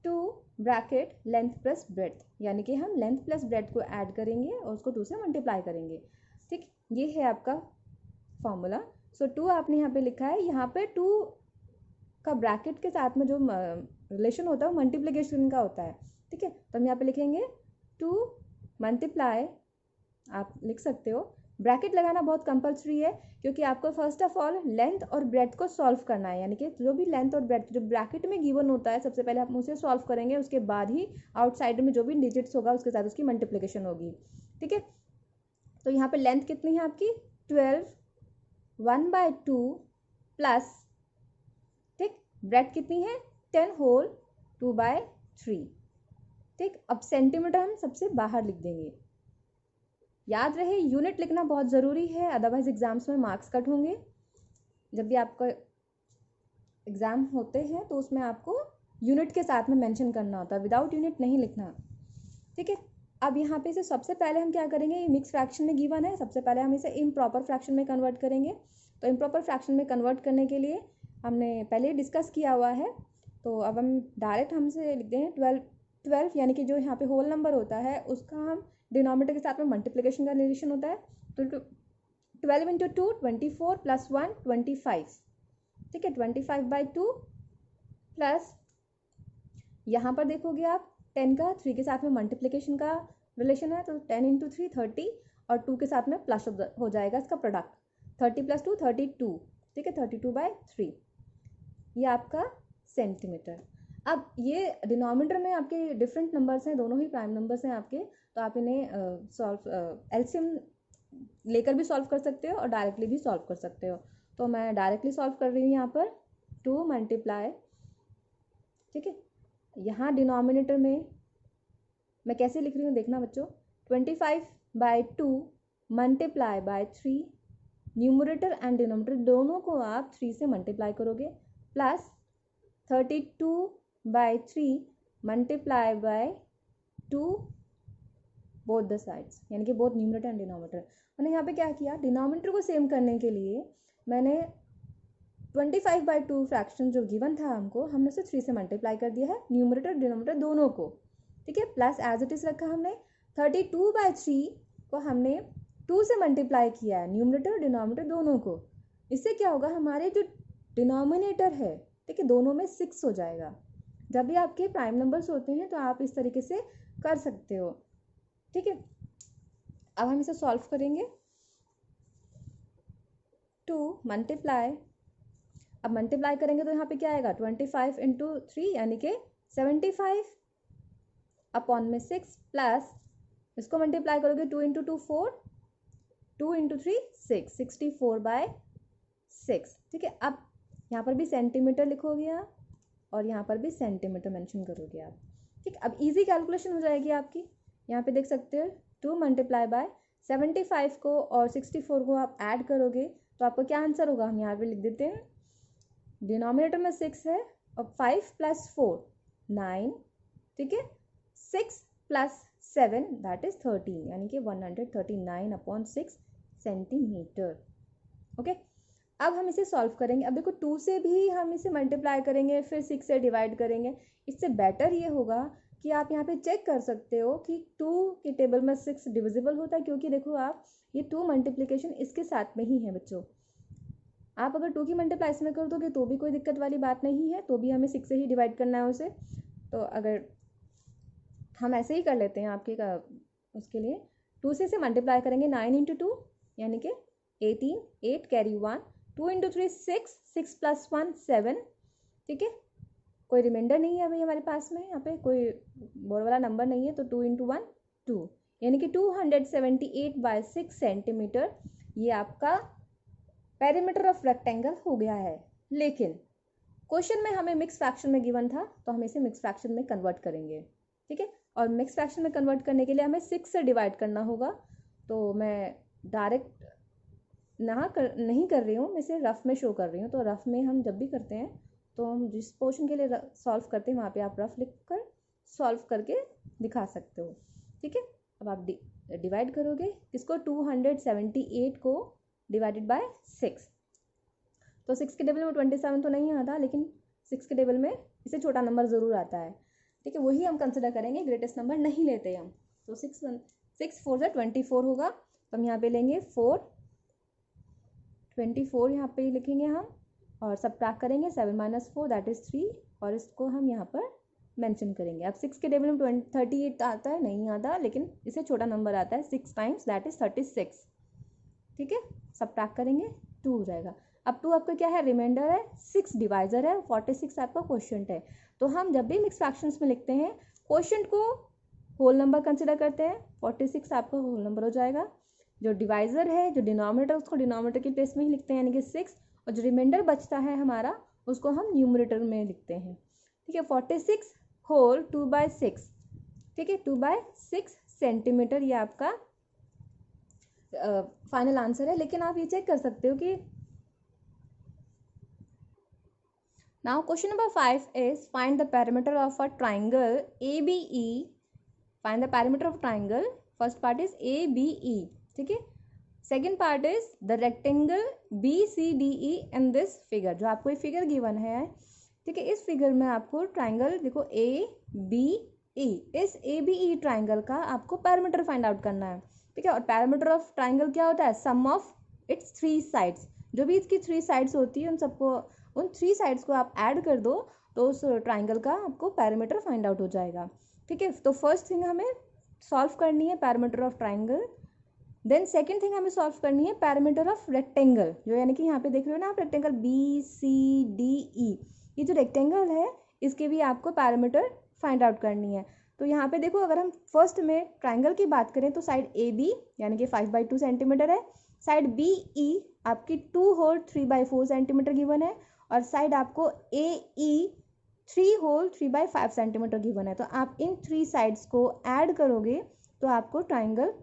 2 ब्रैकेट लेंथ प्लस ब्रेड्थ, यानी कि हम लेंथ प्लस ब्रेड्थ को ऐड करेंगे और उसको 2 से मल्टीप्लाई करेंगे। ठीक, ये है आपका फॉर्मूला। सो 2 आपने यहाँ पे लिखा है, यहाँ पे 2 का ब्रैकेट के साथ में जो रिलेशन होता है वो मल्टीप्लिकेशन का होता है। ठीक है, तो हम यहाँ पे लिखेंगे 2 मल्टीप्लाई, आप लिख सकते हो। ब्रैकेट लगाना बहुत कंपलसरी है, क्योंकि आपको फर्स्ट ऑफ ऑल लेंथ और ब्रेड्थ को सॉल्व करना है, यानी कि जो भी लेंथ और ब्रेड्थ जो ब्रैकेट में गिवन होता है सबसे पहले हम उसे सॉल्व करेंगे, उसके बाद ही आउटसाइड में जो भी डिजिट्स होगा उसके साथ उसकी मल्टीप्लिकेशन होगी। ठीक है, तो यहाँ पे लेंथ कितनी है आपकी 12 1/2 प्लस, ठीक, ब्रेड्थ कितनी है 10 होल 2/3। ठीक, अब सेंटीमीटर हम सबसे बाहर लिख देंगे। याद रहे यूनिट लिखना बहुत ज़रूरी है, अदरवाइज एग्जाम्स में मार्क्स कट होंगे। जब भी आपका एग्ज़ाम होते हैं तो उसमें आपको यूनिट के साथ में मेंशन करना होता है, विदाउट यूनिट नहीं लिखना। ठीक है, अब यहाँ पे से सबसे पहले हम क्या करेंगे, ये मिक्स फ्रैक्शन में गिवन है, सबसे पहले हम इसे इम्प्रॉपर फ्रैक्शन में कन्वर्ट करेंगे। तो इम्प्रॉपर फ्रैक्शन में कन्वर्ट करने के लिए हमने पहले डिस्कस किया हुआ है, तो अब हम डायरेक्ट हमसे लिखते हैं 12 यानी कि जो यहाँ पे होल नंबर होता है उसका हम डिनोमिनेटर के साथ में मल्टीप्लिकेशन का रिलेशन होता है। तो 12 × 2 24 + 1 25। ठीक है, 25/2 प्लस यहाँ पर देखोगे आप 10 का 3 के साथ में मल्टीप्लिकेशन का रिलेशन है, तो 10 × 3 30 और 2 के साथ में प्लस हो जाएगा इसका प्रोडक्ट, 30 + 2 32। ठीक है, 32/3 ये आपका सेंटीमीटर। अब ये डिनोमिनेटर में आपके डिफरेंट नंबर्स हैं, दोनों ही प्राइम नंबर्स हैं आपके, तो आप इन्हें एलसीएम लेकर भी सॉल्व कर सकते हो और डायरेक्टली भी सॉल्व कर सकते हो। तो मैं डायरेक्टली सॉल्व कर रही हूँ यहाँ पर 2 मल्टीप्लाई, ठीक है, यहाँ डिनोमिनेटर में मैं कैसे लिख रही हूँ देखना बच्चों, 25/2 multiply by 3, numerator and denominator दोनों को आप 3 से मल्टीप्लाई करोगे, plus 32/3 multiply by 2 both the sides, यानी कि बोथ न्यूमरेटर एंड डिनोमिनेटर। मैंने यहाँ पे क्या किया, डिनोमिनेटर को सेम करने के लिए मैंने 25/2 फ्रैक्शन जो गिवन था हमको, हमने उसे 3 से मल्टीप्लाई कर दिया है, न्यूमरेटर डिनोमिनेटर दोनों को। ठीक है, प्लस एज इट इज रखा हमने, 32/3 को हमने 2 से मल्टीप्लाई किया है, न्यूमरेटर डिनोमिनेटर दोनों को। इससे क्या होगा, हमारे जो डिनोमिनेटर है, ठीक है, दोनों में 6 हो जाएगा। जब भी आपके प्राइम नंबर्स होते हैं तो आप इस तरीके से कर सकते हो। ठीक है, अब हम इसे सॉल्व करेंगे। 2 मल्टीप्लाई, अब मल्टीप्लाई करेंगे तो यहाँ पे क्या आएगा 25 इंटू 3 यानी कि 75 अपॉन में 6 प्लस इसको मल्टीप्लाई करोगे 2 इंटू 2 4, 2 इंटू 3 6, 64/6। ठीक है, अब यहाँ पर भी सेंटीमीटर लिखोगे आप और यहाँ पर भी सेंटीमीटर मेंशन करोगे आप। ठीक, अब इजी कैलकुलेशन हो जाएगी आपकी। यहाँ पे देख सकते हो 2 मल्टीप्लाई बाय 75 को और 64 को आप ऐड करोगे तो आपको क्या आंसर होगा, हम यहाँ पे लिख देते हैं। डिनोमिनेटर में 6 है और 5 प्लस 4 9, ठीक है, 6 प्लस 7 दैट इज 13 यानी कि 139/6 सेंटीमीटर। ओके, अब हम इसे सॉल्व करेंगे। अब देखो 2 से भी हम इसे मल्टीप्लाई करेंगे फिर 6 से डिवाइड करेंगे। इससे बेटर ये होगा कि आप यहाँ पे चेक कर सकते हो कि 2 के टेबल में 6 डिविजिबल होता है, क्योंकि देखो आप ये 2 मल्टीप्लिकेशन इसके साथ में ही है बच्चों। आप अगर 2 की मल्टीप्लाई इसमें कर दोगे तो भी कोई दिक्कत वाली बात नहीं है, तो भी हमें 6 से ही डिवाइड करना है उसे। तो अगर हम ऐसे ही कर लेते हैं आपके उसके लिए 2 से इसे मल्टीप्लाई करेंगे 9 इंटू 2 यानी कि 18, 8 कैरी 1, 2 इंटू 3 6, 6 प्लस 1 7। ठीक है, कोई रिमाइंडर नहीं है भाई हमारे पास में, यहाँ पे कोई बोर वाला नंबर नहीं है, तो 2 इंटू 1 2 यानी कि 278/6 सेंटीमीटर ये आपका पेरीमीटर ऑफ रेक्टेंगल हो गया है। लेकिन क्वेश्चन में हमें मिक्स फ्रैक्शन में गिवन था तो हम इसे मिक्स फ्रैक्शन में कन्वर्ट करेंगे। ठीक है, और मिक्स फ्रैक्शन में कन्वर्ट करने के लिए हमें 6 से डिवाइड करना होगा। तो मैं डायरेक्ट नहीं कर रही हूँ, मैं इसे रफ में शो कर रही हूँ। तो रफ में हम जब भी करते हैं तो हम जिस पोर्शन के लिए सॉल्व करते हैं वहाँ पे आप रफ लिख कर सॉल्व करके दिखा सकते हो। ठीक है, अब आप डिवाइड करोगे किसको, 278 को डिवाइडेड बाय 6। तो 6 के टेबल में 27 तो नहीं आता, लेकिन 6 के टेबल में इससे छोटा नंबर ज़रूर आता है। ठीक है, वही हम कंसिडर करेंगे, ग्रेटेस्ट नंबर नहीं लेते हम। तो 6 4 से 24 होगा, तो हम यहाँ पे लेंगे 4, 24 यहाँ पे लिखेंगे हम और सब्ट्रैक्ट करेंगे 7 माइनस 4 दैट इज़ 3 और इसको हम यहाँ पर मेंशन करेंगे। अब 6 के टेबल में 38 आता है, नहीं आता, लेकिन इससे छोटा नंबर आता है 6 टाइम्स दैट इज़ 36। ठीक है, सब्ट्रैक्ट करेंगे 2 हो जाएगा। अब 2 आपका क्या है, रिमाइंडर है, 6 डिवाइजर है, 46 आपका क्वोशिएंट है। तो हम जब भी मिक्स फ्रैक्शंस में लिखते हैं क्वोशिएंट को होल नंबर कंसिडर करते हैं, 46 आपका होल नंबर हो जाएगा। जो डिवाइजर है, जो डिनोमिनेटर, उसको डिनोमिनेटर के प्लेस में ही लिखते हैं यानी कि 6, और जो रिमाइंडर बचता है हमारा उसको हम न्यूमरेटर में लिखते हैं। ठीक है, 46 होल 2/6। ठीक है, 2/6 सेंटीमीटर ये आपका फाइनल आंसर है। लेकिन आप ये चेक कर सकते हो कि now question number 5 is find the perimeter of a triangle ABE। Find the perimeter of triangle, first part is ABE। ठीक है, second part is the rectangle BCDE in this figure. जो आपको ये फिगर गिवन है, ठीक है, इस figure में आपको ट्राइंगल देखो ABE, इस ABE ट्राइंगल का आपको पेरीमीटर फाइंड आउट करना है। ठीक है, और पेरीमीटर ऑफ ट्राइंगल क्या होता है, सम ऑफ इट्स 3 साइड्स। जो भी इसकी 3 साइड्स होती है उन 3 साइड्स को आप ऐड कर दो तो उस ट्राइंगल का आपको पेरीमीटर फाइंड आउट हो जाएगा। ठीक है, तो फर्स्ट थिंग हमें सॉल्व करनी है perimeter of triangle, then second thing हमें सॉल्व करनी है पेरीमीटर ऑफ रेक्टेंगल, जो यानी कि यहाँ पे देख रहे हो ना आप, रेक्टेंगल BCDE। ये जो रेक्टेंगल है इसके भी आपको पैरामीटर फाइंड आउट करनी है। तो यहाँ पे देखो, अगर हम फर्स्ट में ट्राइंगल की बात करें तो साइड AB यानी कि 5/2 सेंटीमीटर है, साइड BE आपकी 2 होल 3/4 सेंटीमीटर गिवन है, और साइड आपको AE 3 होल 3/5 सेंटीमीटर गिवन है। तो आप इन 3 साइड्स को ऐड करोगे तो आपको ट्राइंगल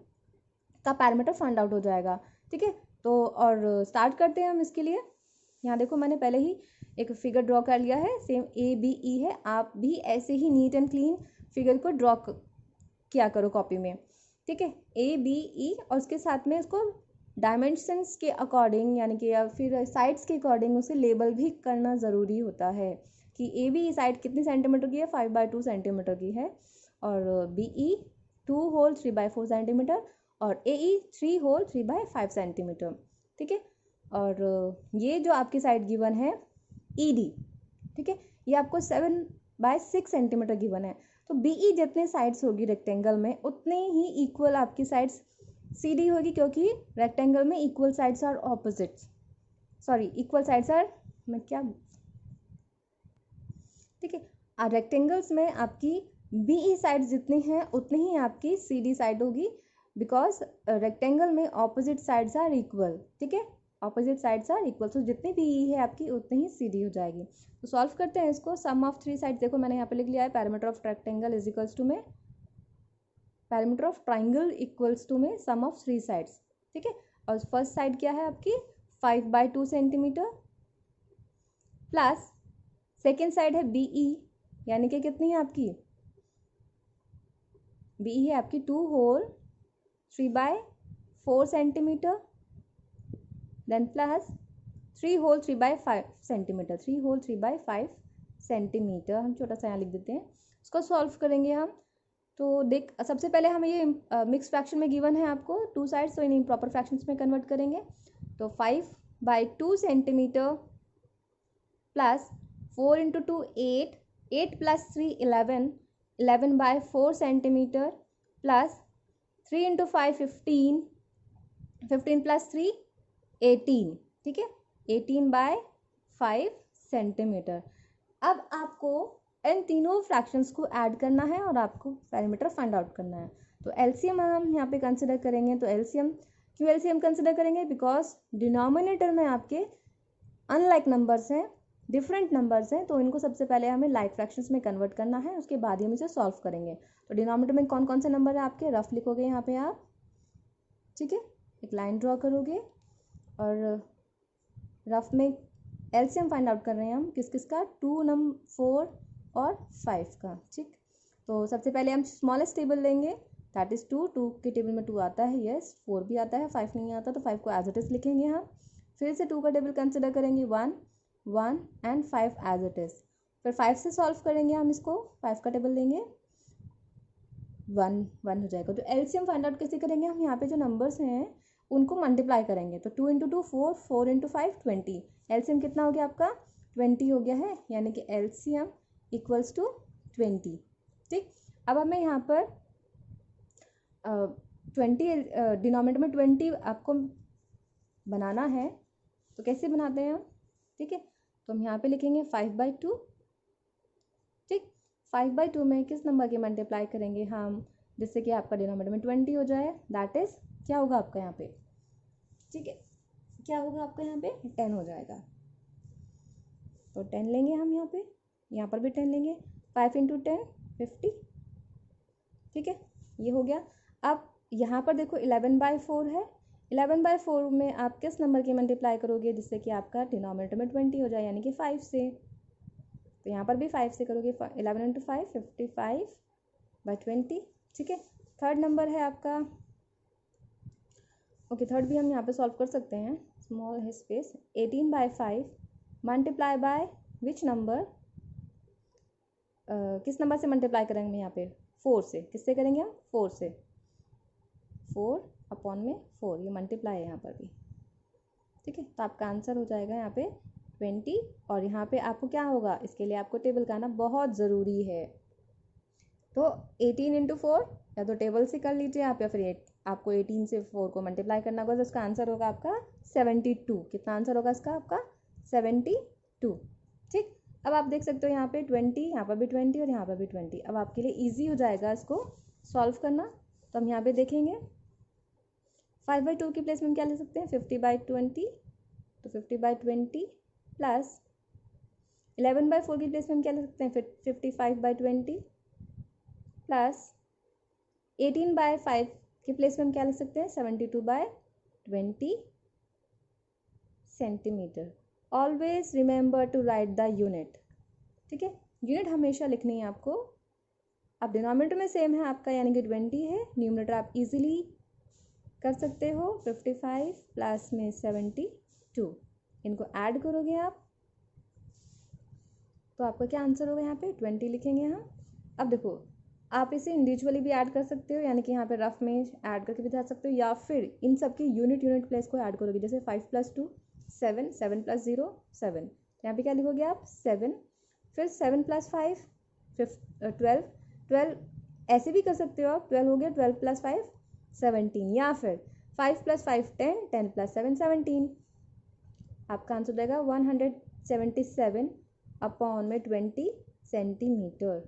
का पैरामीटर फाइंड आउट हो जाएगा। ठीक है, तो और स्टार्ट करते हैं हम इसके लिए। यहाँ देखो मैंने पहले ही एक फिगर ड्रॉ कर लिया है, सेम ABE है, आप भी ऐसे ही नीट एंड क्लीन फिगर को ड्रॉ किया करो कॉपी में। ठीक है, ABE और उसके साथ में इसको डायमेंशंस के अकॉर्डिंग यानी कि या फिर साइड्स के अकॉर्डिंग उसे लेबल भी करना ज़रूरी होता है कि ABE साइड कितनी सेंटीमीटर की है, 5/2 सेंटीमीटर की है, और BE 2 होल 3/4 सेंटीमीटर और AE 3 होल 3/5 सेंटीमीटर। ठीक है, और ये जो आपकी साइड गिवन है ED, ठीक है, ये आपको 7/6 सेंटीमीटर गिवन है। तो BE जितने साइड्स होगी रेक्टेंगल में उतने ही इक्वल आपकी साइड्स CD होगी, क्योंकि रेक्टेंगल में equal sides are opposites. Sorry equal sides are, मैं क्या, ठीक है। रेक्टेंगल्स में आपकी बीई साइड जितनी हैं उतनी ही आपकी सी डी साइड होगी, बिकॉज रेक्टेंगल में ऑपोजिट साइड्स आर इक्वल, ठीक है, ऑपोजिट साइड्स आर इक्वल, तो जितनी बीई है आपकी उतनी ही सी डी हो जाएगी। तो सॉल्व करते हैं इसको। सम ऑफ थ्री साइड, देखो मैंने यहाँ पे लिख लिया है parameter of rectangle is equals to में parameter of triangle equals to में सम ऑफ थ्री साइड्स, ठीक है। और फर्स्ट साइड क्या है आपकी 5/2 सेंटीमीटर प्लस सेकेंड साइड है बीई, यानी कि कितनी है आपकी बीई है आपकी 2 whole 3/4 centimetre, then plus 3 whole 3/5 centimetre, 3 whole 3/5 centimetre, हम छोटा सा यहाँ लिख देते हैं। इसको सॉल्व करेंगे हम। तो देख सबसे पहले हमें ये मिक्स फ्रैक्शन में गिवन है आपको टू साइड्स, तो इन इम्प्रॉपर फ्रैक्शंस में कन्वर्ट करेंगे। तो 5/2 centimetre plus 4 into 2 8, 8 plus 3 11, 11/4 centimetre plus 3 into 5 15, 15 plus 3 18, ठीक है, 18/5 सेंटीमीटर। अब आपको इन तीनों फ्रैक्शंस को ऐड करना है और आपको पैरामीटर फाइंड आउट करना है। तो एलसीएम हम यहाँ पे कंसिडर करेंगे। तो एलसीएम क्यों एलसीएम कंसिडर करेंगे, बिकॉज डिनोमिनेटर में आपके अनलाइक नंबर्स हैं, डिफरेंट नंबर्स हैं, तो इनको सबसे पहले हमें लाइक फ्रैक्शंस में कन्वर्ट करना है, उसके बाद ही हम इसे सॉल्व करेंगे। तो डिनोमिनेटर में कौन कौन से नंबर है आपके, रफ लिखोगे यहाँ पे आप, ठीक है, एक लाइन ड्रॉ करोगे और रफ में एलसीएम फाइंड आउट कर रहे हैं हम किस किस का, 2 4 और 5 का, ठीक। तो सबसे पहले हम स्मॉलेस्ट टेबल लेंगे, दैट इज़ 2, 2 के टेबल में 2 आता है, यस, 4 भी आता है, 5 नहीं आता, तो 5 को एज इट इज़ लिखेंगे हम। फिर से 2 का टेबल कंसिडर करेंगे, 1 1 एंड 5 एज इट इज़। फिर 5 से सॉल्व करेंगे हम इसको, 5 का टेबल लेंगे, 1 1 हो जाएगा। तो एलसीएम फाइंड आउट कैसे करेंगे हम, यहाँ पे जो नंबर्स हैं उनको मल्टीप्लाई करेंगे। तो 2 इंटू 2 4, 4 इंटू 5 20, एलसीएम कितना हो गया आपका 20 हो गया है, यानी कि एलसीएम इक्वल्स टू 20, ठीक। अब हमें यहाँ पर 20 डिनोमिनेटर में 20 आपको बनाना है, तो कैसे बनाते हैं हम, ठीक है। तो हम यहाँ पे लिखेंगे 5/2, ठीक। 5/2 में किस नंबर के मल्टीप्लाई करेंगे हम, जिससे कि आपका डिनोमिनेटर में 20 हो जाए, दैट इज़ क्या होगा आपका यहाँ पे, ठीक है, क्या होगा आपका यहाँ पे 10 हो जाएगा। तो 10 लेंगे हम यहाँ पर भी 10 लेंगे, 5 इंटू 10 50, ठीक है, ये हो गया। अब यहाँ पर देखो 11/4 है, 11/4 में आप किस नंबर की मल्टीप्लाई करोगे जिससे कि आपका डिनोमिनेटर में 20 हो जाए, यानी कि 5 से। तो यहाँ पर भी 5 से करोगे, 11 इंटू 5 55/20, ठीक है। थर्ड नंबर है आपका, ओके, थर्ड भी हम यहाँ पे सॉल्व कर सकते हैं, स्मॉल है space, 18/5 multiply by which number, किस नंबर से मल्टीप्लाई करेंगे हम यहाँ पे, 4 से, किससे करेंगे हम 4 से, 4/4, ये मल्टीप्लाई है यहाँ पर भी, ठीक है। तो आपका आंसर हो जाएगा यहाँ पे 20, और यहाँ पे आपको क्या होगा, इसके लिए आपको टेबल का आना बहुत ज़रूरी है। तो 18 इंटू 4 या तो टेबल से कर लीजिए आप, या फिर आपको 18 से 4 को मल्टीप्लाई करना होगा, तो इसका आंसर होगा आपका 72। कितना आंसर होगा इसका आपका 72, ठीक। अब आप देख सकते हो यहाँ पे 20, यहाँ पर भी 20 और यहाँ पर भी 20। अब आपके लिए ईजी हो जाएगा इसको सॉल्व करना। तो हम यहाँ पे देखेंगे 5/2 की प्लेस में हम क्या ले सकते हैं, 50/20, तो 50/20 प्लस 11/4 की प्लेस में हम क्या ले सकते हैं, 55/20 प्लस 18/5 की प्लेस में हम क्या लिख सकते हैं, 72/20 centimetre. Always remember to write the unit, ठीक है, यूनिट हमेशा लिखनी है आपको। अब डिनोमिनेटर में सेम है आपका, यानी कि 20 है, न्यूमरेटर आप इजीली कर सकते हो, 55 प्लस में 72, इनको ऐड करोगे आप तो आपका क्या आंसर होगा, यहाँ पे 20 लिखेंगे हम। अब देखो आप इसे इंडिविजुअली भी ऐड कर सकते हो, यानी कि यहाँ पे रफ में ऐड करके भी दिखा सकते हो, या फिर इन सब की यूनिट प्लेस को ऐड करोगे, जैसे 5 + 2 7, 7 + 0 7, तो यहाँ पे क्या लिखोगे आप 7, फिर 7 + 5 12, 12 ऐसे भी कर सकते हो आप, 12 हो गया, 12 + 5 17, या फिर 5 + 5 10, 10 + 7 17, आपका आंसर हो जाएगा 177 अपॉन में 20 सेंटीमीटर,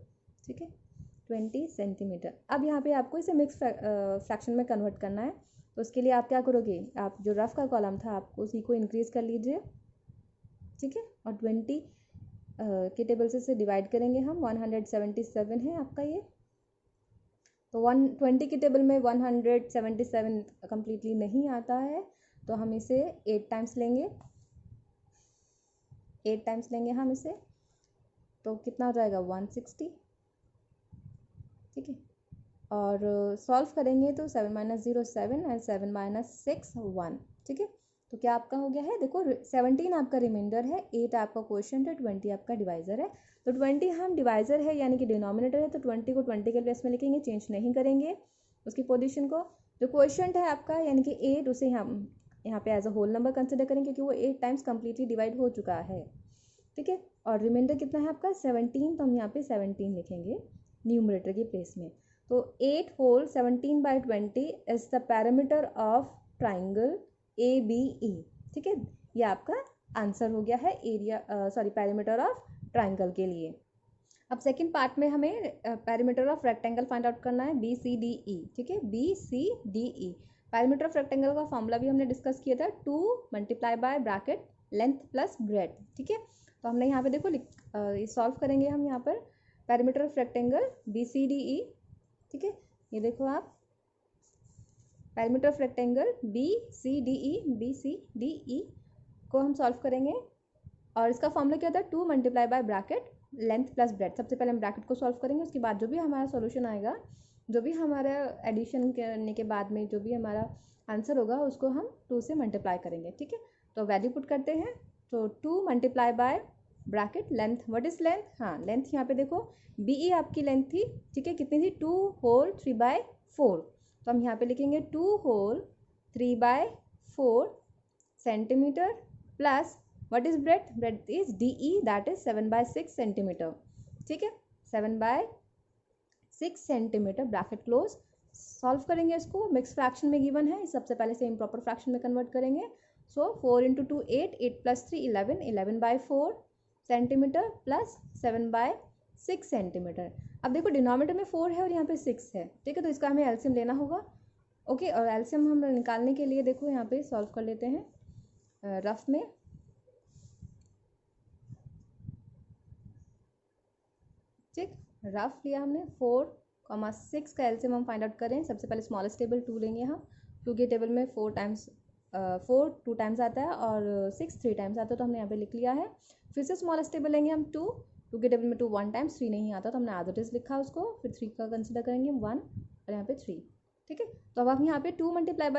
ठीक है, 20 सेंटीमीटर। अब यहाँ पे आपको इसे मिक्स फ्रैक्शन में कन्वर्ट करना है, तो उसके लिए आप क्या करोगे, आप जो रफ का कॉलम था आपको उसी को इंक्रीज कर लीजिए, ठीक है, और 20 के टेबल से डिवाइड करेंगे हम, 177 है आपका ये, तो 120 की टेबल में 177 कम्प्लीटली नहीं आता है, तो हम इसे 8 टाइम्स लेंगे, 8 टाइम्स लेंगे हम इसे, तो कितना हो जाएगा 160, ठीक है, और सॉल्व करेंगे तो 7 माइनस 0 7 एंड 7 माइनस 6 1, ठीक है, तो क्या आपका हो गया है, देखो 17 आपका रिमाइंडर है, 8 आपका क्वोशिएंट है, 20 आपका डिवाइजर है, तो 20 हम डिवाइजर है यानी कि डिनोमिनेटर है, तो 20 को 20 के प्लेस में लिखेंगे, चेंज नहीं करेंगे उसकी पोजीशन को। जो क्वोशिएंट है आपका यानी कि 8, उसे हम यहाँ पे as a whole number consider करेंगे क्योंकि वो 8 टाइम्स कम्प्लीटली डिवाइड हो चुका है, ठीक है, और रिमाइंडर कितना है आपका 17, तो हम यहाँ पे 17 लिखेंगे न्यूमरेटर के प्लेस में। तो 8 whole 17 by 20 is the parameter of triangle ABE, ठीक है, ये आपका आंसर हो गया है एरिया पैरामीटर ऑफ ट्राइंगल के लिए। अब सेकंड पार्ट में हमें parameter of rectangle find out करना है, BCDE, ठीक है, BCDE। पैरामीटर ऑफ रेक्टेंगल का फॉर्मूला भी हमने डिस्कस किया था, 2 multiply by bracket length plus bread, ठीक है, तो हमने यहाँ पे देखो सॉल्व करेंगे हम यहाँ पर पैरामीटर ऑफ रेक्टेंगल BCDE, ठीक है, ये देखो आप पैरामीटर ऑफ रेक्टेंगल BCDE को हम सॉल्व करेंगे, और इसका फॉर्मूला क्या था, 2 multiply by bracket length plus bread. सबसे पहले हम ब्रैकेट को सॉल्व करेंगे, उसके बाद जो भी हमारा सॉल्यूशन आएगा, जो भी हमारा एडिशन करने के बाद में जो भी हमारा आंसर होगा उसको हम 2 से मल्टीप्लाई करेंगे, ठीक है, तो वैल्यू पुट करते हैं, तो 2 multiply by bracket length, what is length, हाँ लेंथ यहाँ पे देखो BE आपकी लेंथ थी, ठीक है, कितनी थी, 2 होल 3/4, तो हम यहाँ पे लिखेंगे 2 whole 3/4 centimetre plus what is breadth, breadth is DE that is 7/6 centimetre, ठीक है, 7/6 सेंटीमीटर, ब्रैकेट क्लोज। सॉल्व करेंगे इसको, मिक्स फ्रैक्शन में गिवन है, सबसे पहले से इम्प्रॉपर फ्रैक्शन में कन्वर्ट करेंगे, सो 4 into 2 8, 8 plus 3 11, 11/4 centimetre plus 7/6 centimetre. अब देखो डिनोमिनेटर में 4 है और यहाँ पे 6 है, ठीक है, तो इसका हमें एलसीएम लेना होगा, ओके, और एलसीएम हम निकालने के लिए देखो यहाँ पे सॉल्व कर लेते हैं रफ में, ठीक, रफ लिया हमने 4, 6 का एलसीएम हम फाइंड आउट करें, सबसे पहले स्मॉलेस्ट टेबल 2 लेंगे हम, 2 के टेबल में 4 टाइम्स 4 2 टाइम्स आता है और 6 3 टाइम्स आता है, तो हमने यहाँ पे लिख लिया है। फिर से स्मॉलेस्ट टेबल लेंगे हम 2 के टेबल में 2 1 टाइम्स, 3 नहीं आता तो हमने एज इट इज लिखा उसको, फिर 3 का कंसिडर करेंगे 1 और यहाँ पे 3, ठीक है, तो अब आप यहाँ पे 2 मल्टीप्लाई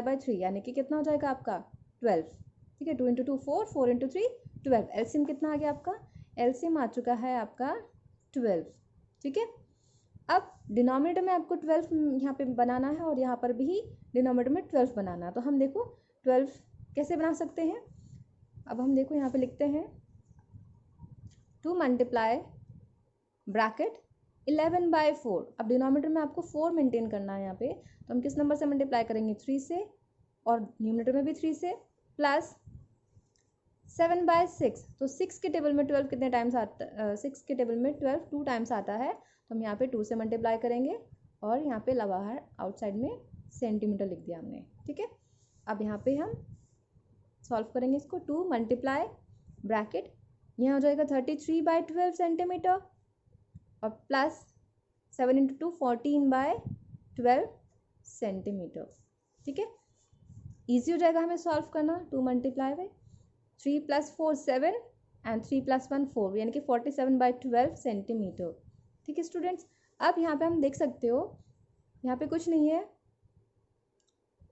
बाय 3 यानी कि कितना हो जाएगा आपका 12, ठीक है, 2 इंटू 2 4, 4 इंटू 3 12, एलसीएम कितना आ गया आपका, एलसीएम आ चुका है आपका 12, ठीक है। अब डिनोमिनेटर में आपको 12 यहाँ पे बनाना है और यहाँ पर भी डिनोमिनेटर में 12 बनाना है, तो हम देखो 12 कैसे बना सकते हैं, अब हम देखो यहाँ पे लिखते हैं 2 मल्टीप्लाई ब्रैकेट 11/4, अब डिनोमिनेटर में आपको 4 मेंटेन करना है यहाँ पे, तो हम किस नंबर से मल्टीप्लाई करेंगे 3 से, और न्यूमरेटर में भी 3 से, प्लस 7/6, तो 6 के टेबल में 12 कितने टाइम्स आता, 6 के टेबल में 12 2 टाइम्स आता है, तो हम यहाँ पे 2 से मल्टीप्लाई करेंगे और यहाँ पे बाहर आउटसाइड में सेंटीमीटर लिख दिया हमने, ठीक है। अब यहाँ पे हम सॉल्व करेंगे इसको, 2 मल्टीप्लाई ब्रैकेट, यहाँ हो जाएगा 33/12 सेंटीमीटर और प्लस 7 इंटू 2 14/12 सेंटीमीटर, ठीक है, ईजी हो जाएगा हमें सॉल्व करना। 2 मल्टीप्लाई बाई 3 + 4 7 एंड 3 + 1 4 यानी कि 47/12 सेंटीमीटर, ठीक है स्टूडेंट्स। अब यहाँ पे हम देख सकते हो यहाँ पे कुछ नहीं है,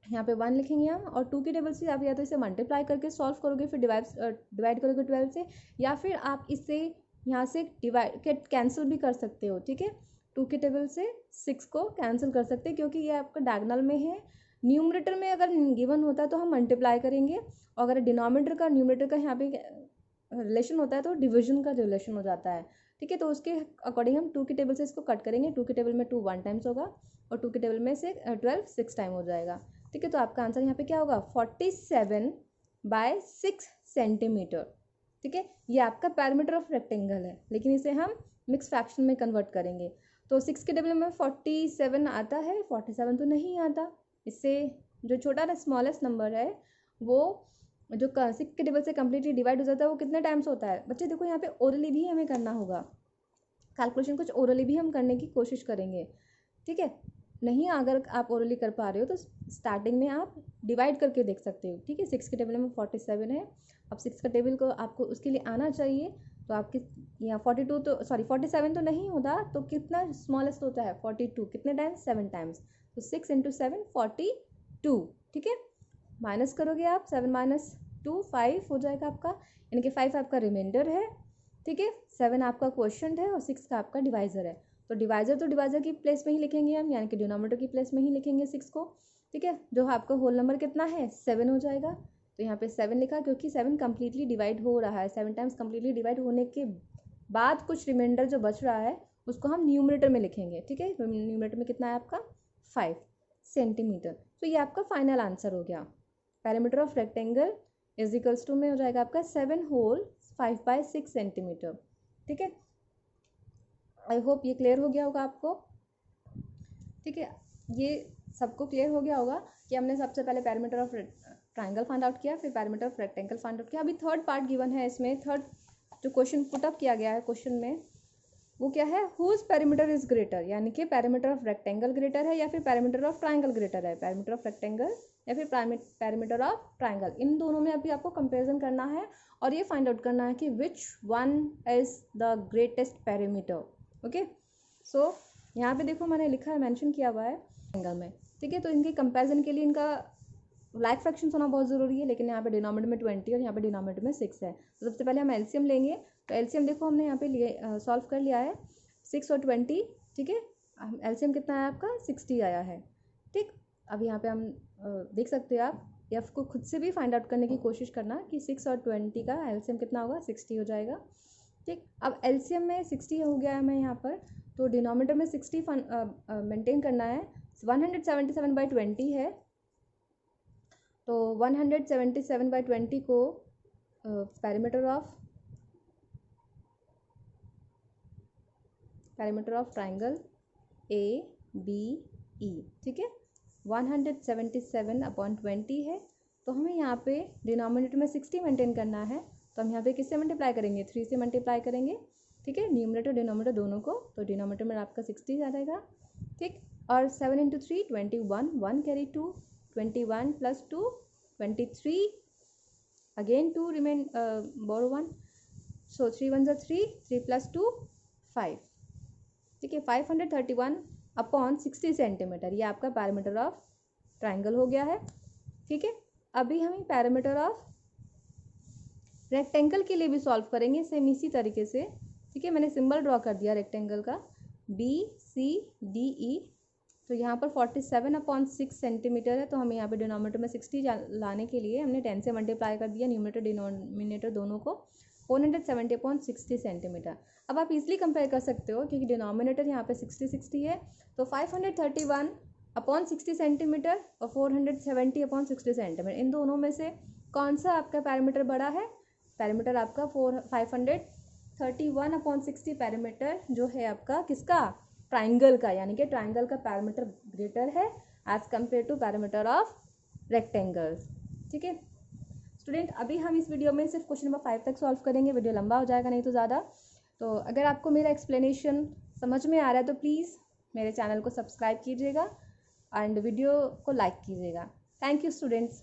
यहाँ पे 1 लिखेंगे हम और 2 के टेबल से आप या तो इसे मल्टीप्लाई करके सॉल्व करोगे, फिर डिवाइड करोगे 12 से, या फिर आप इसे यहाँ से डिवाइड कैंसिल भी कर सकते हो, ठीक है, 2 के टेबल से 6 को कैंसिल कर सकते हैं क्योंकि ये आपका डायगोनल में है। न्यूमरेटर में अगर गिवन होता है तो हम मल्टीप्लाई करेंगे, और अगर डिनोमिनेटर का न्यूमरेटर का यहाँ पे रिलेशन होता है तो डिवीजन का रिलेशन हो जाता है, ठीक है, तो उसके अकॉर्डिंग हम 2 के टेबल से इसको कट करेंगे। 2 के टेबल में 2 1 टाइम्स होगा और 2 के टेबल में से 12 6 टाइम हो जाएगा, ठीक है, तो आपका आंसर यहाँ पे क्या होगा 47 बाय 6 सेंटीमीटर। ठीक है, ये आपका पैरामीटर ऑफ रेक्टेंगल है, लेकिन इसे हम मिक्स फ्रैक्शन में कन्वर्ट करेंगे। तो 6 के टेबल में 47 आता है, 47 तो नहीं आता। इससे जो छोटा ना स्मॉलेस्ट नंबर है वो जो 6 के टेबल से कम्प्लीटली डिवाइड हो जाता है वो कितने टाइम्स होता है बच्चे? देखो यहाँ पे ओरली भी हमें करना होगा कैलकुलेशन, कुछ ओरली भी हम करने की कोशिश करेंगे। ठीक है, नहीं अगर आप ओरली कर पा रहे हो तो स्टार्टिंग में आप डिवाइड करके देख सकते हो। ठीक है, 6 के टेबल में 47 है, अब 6 का टेबल को आपको उसके लिए आना चाहिए। तो आपके यहाँ 42 तो 47 तो नहीं होता, तो कितना स्मॉलेस्ट होता है 42, कितने टाइम्स? 7 टाइम्स। तो 6 इंटू 7 42। ठीक है, माइनस करोगे आप 7 माइनस 2 5 हो जाएगा आपका, यानी कि 5 आपका रिमाइंडर है। ठीक है, 7 आपका क्वोशंट है और 6 का आपका डिवाइज़र है। तो डिवाइज़र की प्लेस में ही लिखेंगे हम, यानी कि डिनोमिनेटर की प्लेस में ही लिखेंगे 6 को। ठीक है, जो आपका होल नंबर कितना है 7 हो जाएगा। तो यहाँ पे 7 लिखा क्योंकि 7 कम्प्लीटली डिवाइड हो रहा है, 7 टाइम्स कम्प्लीटली डिवाइड होने के बाद कुछ रिमाइंडर जो बच रहा है उसको हम न्यूमरेटर में लिखेंगे। ठीक है, न्यूमरेटर में कितना है आपका 5 सेंटीमीटर। तो ये आपका फाइनल आंसर हो गया। Parameter of rectangle is equals to में हो जाएगा आपका 7 होल 5/6 सेंटीमीटर। ठीक है, आई होप ये क्लियर हो गया होगा आपको। ठीक है, ये सबको क्लियर हो गया होगा कि हमने सबसे पहले parameter of triangle find out किया, फिर parameter of rectangle find out किया। अभी थर्ड पार्ट गिवन है इसमें, थर्ड जो क्वेश्चन पुट अप किया गया है क्वेश्चन में वो क्या है, हुज पैरामीटर इज ग्रेटर, यानी कि पैरामीटर ऑफ रेक्टेंगल ग्रेटर है या फिर पैरामीटर ऑफ ट्राइंगल ग्रेटर है। पैरामीटर ऑफ रेक्टेंगल या फिर पैरामीटर ऑफ ट्राइंगल, इन दोनों में अभी आपको कंपेरिजन करना है और ये फाइंड आउट करना है कि which one is the greatest parameter. Okay, so यहाँ पे देखो मैंने लिखा है, मेंशन किया हुआ है एंगल में। ठीक है, तो इनके कंपैरिजन के लिए इनका लाइक फ्रैक्शंस होना बहुत ज़रूरी है, लेकिन यहाँ पे डिनोमिनेटर में 20 और यहाँ पे डिनोमिनेटर में 6 है। तो सबसे पहले हम एलसीएम लेंगे। तो एलसीएम देखो हमने यहाँ पे लिए सॉल्व कर लिया है 6 और 20। ठीक है, एलसीएम कितना आया आपका 60 आया है। ठीक, अब यहाँ पे हम देख सकते हो आप एफ को खुद से भी फाइंड आउट करने की कोशिश करना कि 6 और 20 का एलसीएम कितना होगा 60 हो जाएगा। ठीक, अब एलसीएम में 60 हो गया है हमें यहाँ पर, तो डिनोमिनेटर में 60 मेंटेन करना है। 177/20 है, तो 177/20 को parameter of triangle A B E. ठीक है, 177/20 है, तो हमें यहाँ पे डिनोमिनेटर में 60 मेंटेन करना है। तो हम यहाँ पे किससे मल्टीप्लाई करेंगे 3 से मल्टीप्लाई करेंगे। ठीक है, न्यूमरेटर डिनोमिनेटर दोनों को, तो डिनोमिनेटर में आपका 60 आ जाएगा। ठीक, और 7 into 3 21, 1 carry 2, 21 plus 2 23, again 2 remain borrow 1, so 3 1 3, 3 plus 2 5। ठीक है, 531/60 सेंटीमीटर, ये आपका पैरामीटर ऑफ ट्राइंगल हो गया है। ठीक है, अभी हम पैरामीटर ऑफ रेक्टेंगल के लिए भी सॉल्व करेंगे सेम इसी तरीके से। ठीक है, मैंने सिंबल ड्रॉ कर दिया रेक्टेंगल का BCDE। तो यहाँ पर 47/6 सेंटीमीटर है, तो हमें यहाँ पे डिनोमिनेटर में 60 लाने के लिए हमने 10 से मल्टीप्लाई कर दिया न्यूमरेटर डिनोमिनेटर दोनों को, 470/60 सेंटीमीटर। अब आप इजीली कंपेयर कर सकते हो क्योंकि डिनोमिनेटर यहाँ पे 60 है, तो 531/60 सेंटीमीटर और 470/60 सेंटीमीटर, इन दोनों में से कौन सा आपका पैरामीटर बड़ा है? पैरामीटर आपका 531/60 पैरामीटर जो है आपका किसका? ट्राइंगल का, यानी कि ट्राइंगल का पैरामीटर ग्रेटर है as compare to parameter of rectangle. ठीक है स्टूडेंट, अभी हम इस वीडियो में सिर्फ क्वेश्चन नंबर 5 तक सॉल्व करेंगे, वीडियो लंबा हो जाएगा नहीं तो ज़्यादा। तो अगर आपको मेरा एक्सप्लेनेशन समझ में आ रहा है तो प्लीज़ मेरे चैनल को सब्सक्राइब कीजिएगा एंड वीडियो को लाइक कीजिएगा। Thank you students.